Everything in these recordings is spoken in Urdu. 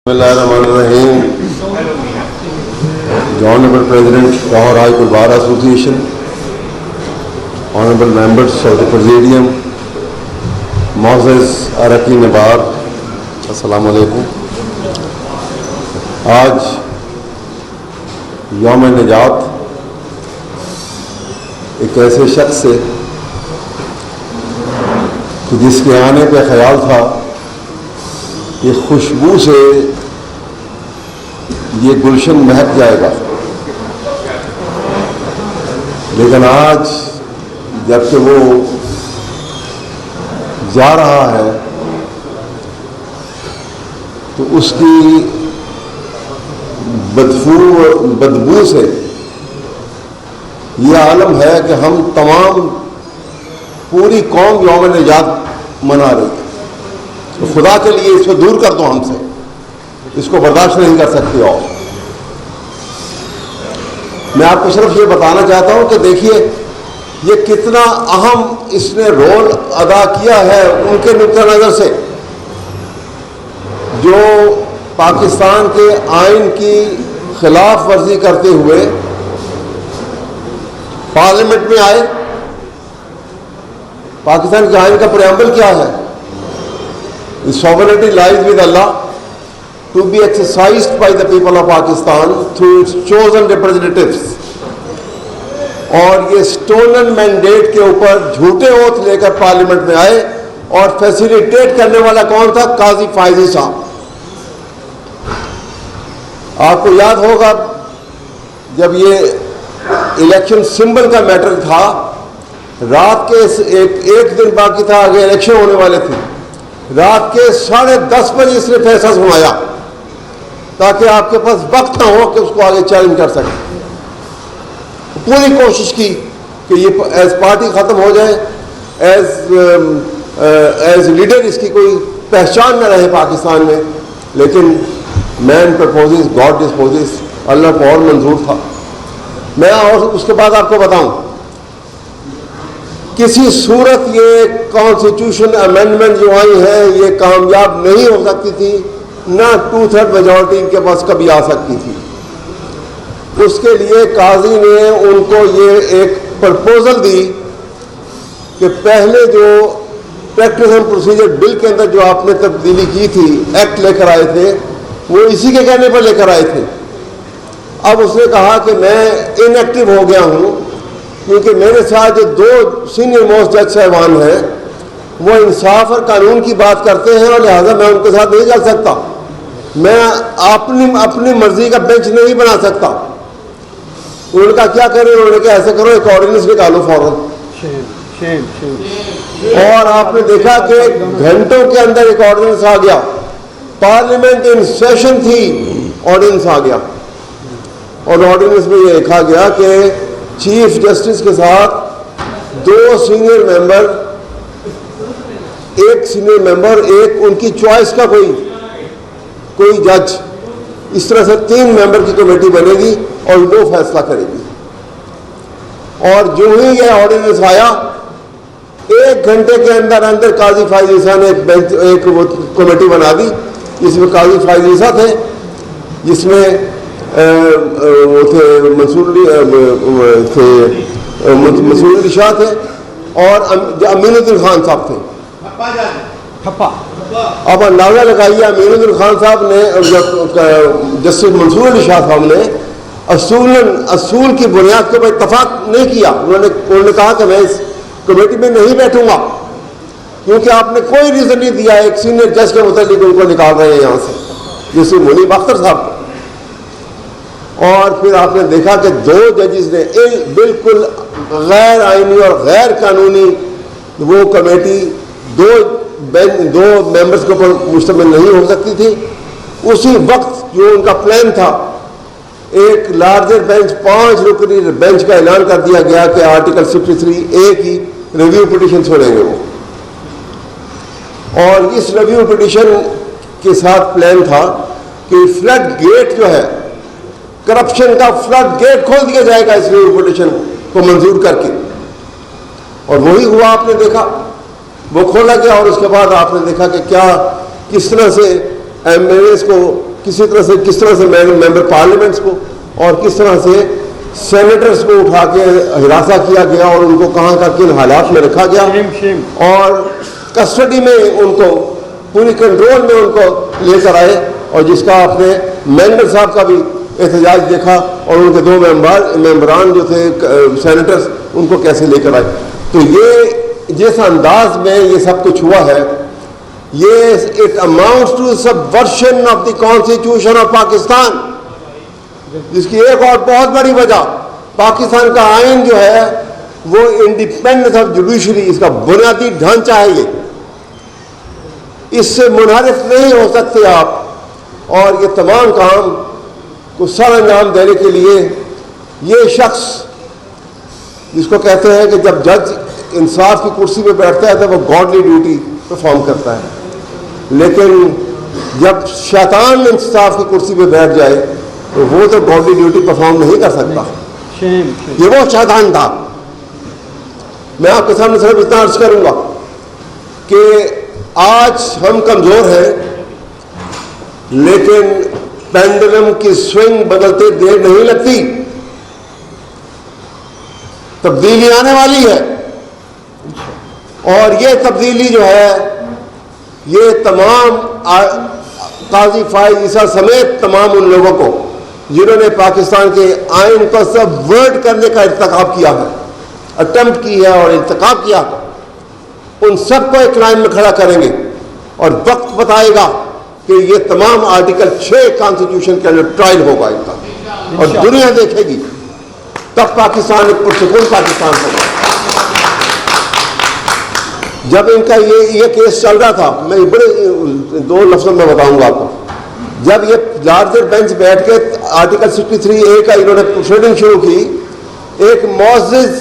Bismillahirrahmanirrahim. The Honorable President, Lahore High Court Bar Association, Honorable Members of the Presidium, Moses Arakin Nabar, Assalamu alaikum. آج یوم نجات ایک ایسے شخص سے جس کے آنے پہ خیال تھا کہ خوشبو سے یہ گلشن مہک جائے گا، لیکن آج جب کہ وہ جا رہا ہے تو اس کی بدبو سے یہ عالم ہے کہ ہم تمام پوری قوم یوم نجات منا رہی ہے. تو خدا کے لیے اس کو دور کر دو ہم سے، اس کو برداشت نہیں کر سکتے. اور میں آپ کو صرف یہ بتانا چاہتا ہوں کہ دیکھیے یہ کتنا اہم اس نے رول ادا کیا ہے ان کے نقطہ نظر سے جو پاکستان کے آئین کی خلاف ورزی کرتے ہوئے پارلیمنٹ میں آئے. پاکستان کے آئین کا پریامبل کیا ہے؟ The sovereignty lies with Allah to be exercised by the people of Pakistan through its chosen representatives. اور یہ سٹولن مینڈیٹ کے اوپر جھوٹے اوتھ لے کر پارلیمنٹ میں آئے اور فیسیلیٹیٹ کرنے والا کون تھا؟ قاضی فائزی صاحب. آپ کو یاد ہوگا جب یہ الیکشن سمبل کا میٹر تھا، رات کے ایک دن باقی تھا، آگے الیکشن ہونے والے تھے، رات کے 10:30 بجے اس نے فیصلہ سنایا تاکہ آپ کے پاس وقت نہ ہو کہ اس کو آگے چیلنج کر سکیں. پوری کوشش کی کہ یہ ایز پارٹی ختم ہو جائے، ایز لیڈر اس کی کوئی پہچان نہ رہے پاکستان میں، لیکن مین پرپوزز گاڈ ڈسپوزز، اللہ کو اور منظور تھا. میں اور اس کے بعد آپ کو بتاؤں کسی صورت یہ کانسٹیٹیوشن امینڈمنٹ جو آئی ہے یہ کامیاب نہیں ہو سکتی تھی، نہ 2/3 میجورٹی ان کے پاس کبھی آ سکتی تھی. اس کے لیے قاضی نے ان کو یہ ایک پرپوزل دی کہ پہلے جو پریکٹس اینڈ پروسیجر بل کے اندر جو آپ نے تبدیلی کی تھی، ایکٹ لے کر آئے تھے، وہ اسی کے کہنے پر لے کر آئے تھے. اب اس نے کہا کہ میں ان ایکٹیو ہو گیا ہوں کیونکہ میرے ساتھ جو 2 سینئر موسٹ جج صاحبان ہیں وہ انصاف اور قانون کی بات کرتے ہیں اور لہٰذا میں ان کے ساتھ نہیں چل سکتا، میں اپنی مرضی کا بینچ نہیں بنا سکتا. انہوں نے کہا کیا کریں؟ انہوں نے کہا ایسے کرو ایک آرڈیننس نکالو فوراً. اور آپ نے دیکھا کہ گھنٹوں کے اندر ایک آرڈیننس آ گیا. پارلیمنٹ ان سیشن تھی، آرڈیننس آ گیا اور آرڈیننس میں یہ لکھا گیا کہ چیف جسٹس کے ساتھ 2 سینئر ممبر، ایک سینئر ممبر، ایک ان کی چوائس کا کوئی جج، اس طرح سے 3 ممبر کی کمیٹی بنے گی اور وہ فیصلہ کرے گی. اور جو ہی یہ آرڈیننس آیا 1 گھنٹے کے اندر قاضی فائز عیسیٰ نے ایک کمیٹی بنا دی جس میں قاضی فائز عیسیٰ تھے، جس میں وہ تھے منصور علی شاہ تھے اور امین الدین خان صاحب تھے. اب اندازہ لگائیے امین الدین خان صاحب نے جسٹس منصور علی شاہ صاحب نے اصول کی بنیاد کے اوپر اتفاق نہیں کیا. انہوں نے کہا کہ میں اس کمیٹی میں نہیں بیٹھوں گا کیونکہ آپ نے کوئی ریزن نہیں دیا. ایک سینئر جج کے متعلق ان کو نکال رہے ہیں یہاں سے، جس میں منیب اختر صاحب. اور پھر آپ نے دیکھا کہ 2 ججز نے بالکل غیر آئینی اور غیر قانونی وہ کمیٹی 2 ممبرز کے اوپر مشتمل نہیں ہو سکتی تھی. اسی وقت جو ان کا پلان تھا ایک لارجر بینچ 5 رکنی بینچ کا اعلان کر دیا گیا کہ آرٹیکل 63A کی ریویو پٹیشن چھوڑیں گے وہ. اور اس ریویو پٹیشن کے ساتھ پلان تھا کہ فلڈ گیٹ جو ہے، کرپشن کا فلڈ گیٹ کھول دیا جائے گا اس ریویو پٹیشن کو منظور کر کے. اور وہی ہوا، آپ نے دیکھا وہ کھولا گیا. اور اس کے بعد آپ نے دیکھا کہ کس طرح سے ایم ایل ایز کو کس طرح سے ممبر پارلیمنٹس کو اور کس طرح سے سینیٹرز کو اٹھا کے ہراساں کیا گیا اور ان کو کہاں کا کن حالات میں رکھا گیا اور کسٹڈی میں ان کو پوری کنٹرول میں ان کو لے کر آئے، اور جس کا آپ نے مینگل صاحب کا بھی احتجاج دیکھا اور ان کے 2 ممبران جو تھے سینیٹرز ان کو کیسے لے کر آئے۔ تو یہ جس انداز میں یہ سب کچھ ہوا ہے، یہ it amounts to subversion of the constitution of Pakistan, جس کی ایک اور بہت بڑی وجہ پاکستان کا آئین جو ہے وہ انڈیپینڈنس آف جوڈیشری، اس کا بنیادی ڈھانچہ ہے، اس سے منحرف نہیں ہو سکتے آپ، اور یہ تمام کام کو سر انجام دینے کے لیے یہ شخص جس کو کہتے ہیں کہ جب جج انصاف کی کرسی پہ بیٹھتا ہے تو وہ گاڈلی ڈیوٹی پرفارم کرتا ہے، لیکن جب شیطان انصاف کی کرسی پہ بیٹھ جائے تو وہ تو گاڈلی ڈیوٹی پرفارم نہیں کر سکتا۔ یہ وہ شیطان تھا۔ میں آپ کے سامنے صرف اتنا عرض کروں گا کہ آج ہم کمزور ہیں، لیکن پینڈولم کی سوئنگ بدلتے دیر نہیں لگتی، تبدیلی آنے والی ہے، اور یہ تبدیلی جو ہے یہ تمام قاضی فائز عیسیٰ سمیت تمام ان لوگوں کو جنہوں نے پاکستان کے آئین کو سبورٹ کرنے کا ارتکاب کیا ہے، اٹمپٹ کی ہے اور ارتکاب کیا ہے، ان سب کو ایک لائن میں کھڑا کریں گے، اور وقت بتائے گا کہ یہ تمام آرٹیکل 6 کانسٹیٹیوشن کے اندر ٹرائل ہوگا ان کا، اور دنیا دیکھے گی، تب پاکستان ایک پرسکون پاکستان ہوگا۔ جب ان کا یہ کیس چل رہا تھا، میں بڑے 2 لفظوں میں بتاؤں گا آپ کو، جب یہ لارجر بینچ بیٹھ کے آرٹیکل 63A کا انہوں نے پروسیڈنگ شروع کی، ایک معزز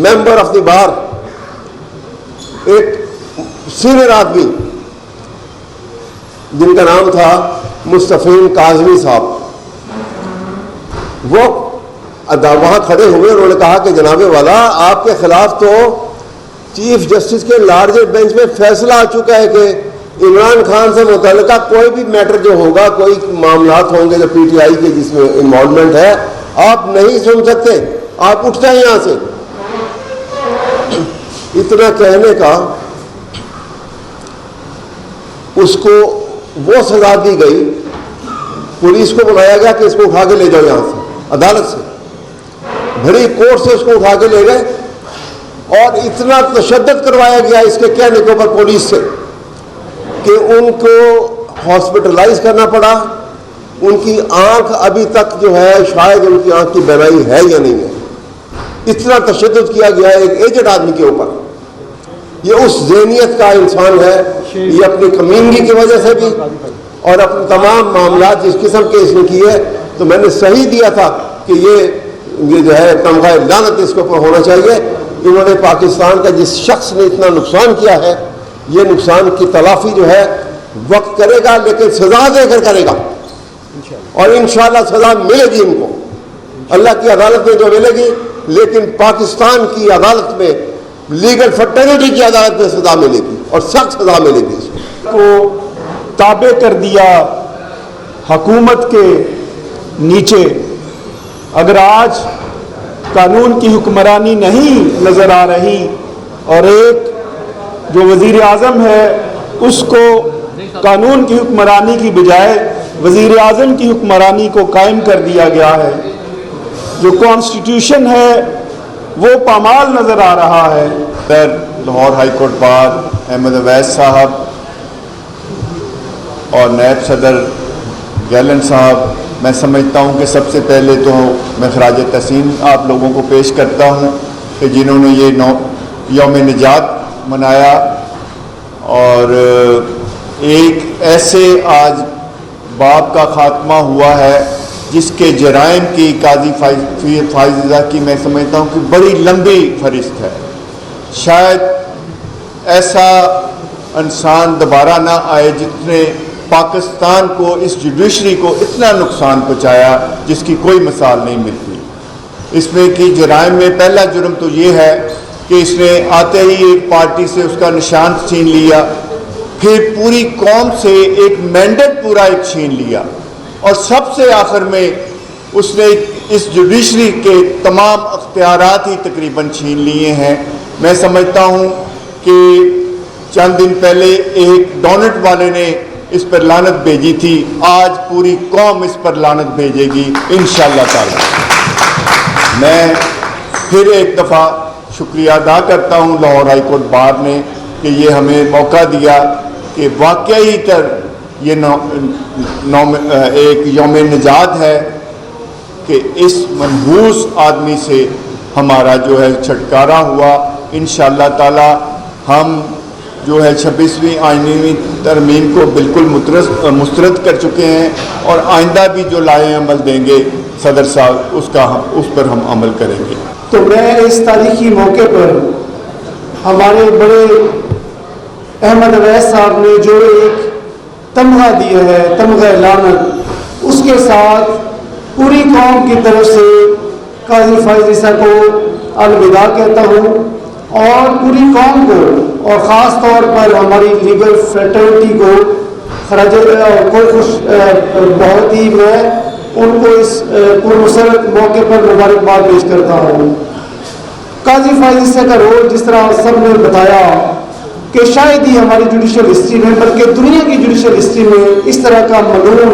ممبر آف دی بار، ایک سینئر آدمی جن کا نام تھا مستفین کاظمی صاحب، وہ وہاں کھڑے ہوئے، انہوں نے کہا کہ جناب والا آپ کے خلاف تو چیف جسٹس کے لارجر بینچ میں فیصلہ آ چکا ہے کہ عمران خان سے متعلقہ کوئی بھی میٹر جو ہوگا، کوئی معاملات ہوں گے جو پی ٹی آئی کے جس میں انوالومنٹ ہے، آپ نہیں سن سکتے، آپ اٹھ جائیں یہاں سے۔ اتنا کہنے کا اس کو وہ سزا دی گئی، پولیس کو بلایا گیا کہ اس کو اٹھا کے لے جاؤ یہاں سے، عدالت سے بڑی کورٹ سے اس کو اٹھا کے لے گئے، اور اتنا تشدد کروایا گیا اس کے کہنے کے اوپر پولیس سے کہ ان کو ہاسپٹلائز کرنا پڑا، ان کی آنکھ ابھی تک جو ہے شاید ان کی آنکھ کی بینائی ہے یا نہیں ہے، اتنا تشدد کیا گیا ایک ایجڈ آدمی کے اوپر۔ یہ اس ذہنیت کا انسان ہے، یہ اپنی کمینگی کی وجہ سے بھی اور اپنے تمام معاملات جس قسم کے اس نے کیے، تو میں نے صحیح دیا تھا کہ یہ جو ہے تمغہ لعنت اس کے اوپر ہونا چاہیے۔ انہوں نے پاکستان کا جس شخص نے اتنا نقصان کیا ہے، یہ نقصان کی تلافی جو ہے وقت کرے گا، لیکن سزا دے کر کرے گا، اور انشاءاللہ سزا ملے گی ان کو، اللہ کی عدالت میں جو ملے گی، لیکن پاکستان کی عدالت میں، لیگل فرٹرنیٹی کی عدالت میں سزا ملے گی، اور سخت سزا ملے گی اس کو تابع کر دیا حکومت کے نیچے۔ اگر آج قانون کی حکمرانی نہیں نظر آ رہی اور ایک جو وزیر اعظم ہے اس کو قانون کی حکمرانی کی بجائے وزیر اعظم کی حکمرانی کو قائم کر دیا گیا ہے، جو کانسٹیٹیوشن ہے وہ پامال نظر آ رہا ہے۔ Lahore high court bar Ahmad Awais صاحب اور نائب صدر گیلن صاحب، میں سمجھتا ہوں کہ سب سے پہلے تو میں خراج تحسین آپ لوگوں کو پیش کرتا ہوں کہ جنہوں نے یہ یوم نجات منایا، اور ایک ایسے آج باب کا خاتمہ ہوا ہے جس کے جرائم کی قاضی فائزہ کی میں سمجھتا ہوں کہ بڑی لمبی فہرست ہے۔ شاید ایسا انسان دوبارہ نہ آئے جس نے پاکستان کو، اس جوڈیشری کو اتنا نقصان پہنچایا جس کی کوئی مثال نہیں ملتی۔ اس میں کی جرائم میں پہلا جرم تو یہ ہے کہ اس نے آتے ہی ایک پارٹی سے اس کا نشان چھین لیا، پھر پوری قوم سے ایک مینڈیٹ پورا ایک چھین لیا، اور سب سے آخر میں اس نے اس جوڈیشری کے تمام اختیارات ہی تقریباً چھین لیے ہیں۔ میں سمجھتا ہوں کہ چند دن پہلے ایک ڈونٹ والے نے اس پر لعنت بھیجی تھی، آج پوری قوم اس پر لعنت بھیجے گی انشاءاللہ تعالی۔ میں پھر ایک دفعہ شکریہ ادا کرتا ہوں لاہور ہائی کورٹ بار نے کہ یہ ہمیں موقع دیا کہ واقعی یہ ایک یوم نجات ہے کہ اس منحوس آدمی سے ہمارا جو ہے چھٹکارا ہوا۔ انشاءاللہ تعالی ہم جو ہے 26ویں آئینی ترمیم کو بالکل مسترد کر چکے ہیں، اور آئندہ بھی جو لائے عمل دیں گے صدر صاحب اس پر ہم عمل کریں گے۔ تو میں اس تاریخی موقع پر ہمارے بڑے احمد اویس صاحب نے جو ایک تمغہ دیا ہے، تمغہ لعنت، اس کے ساتھ پوری قوم کی طرف سے قاضی فائز عیسیٰ کو الوداع کہتا ہوں، اور پوری قوم کو اور خاص طور پر ہماری لیگل فریٹرنٹی کو بہت ہی میں ان کو اس پرمسرت موقع پر مبارکباد پیش کرتا ہوں۔ قاضی فائز عیسیٰ کا رول جس طرح سب نے بتایا کہ شاید ہی ہماری جوڈیشل ہسٹری میں بلکہ دنیا کی جوڈیشل ہسٹری میں اس طرح کا ملعون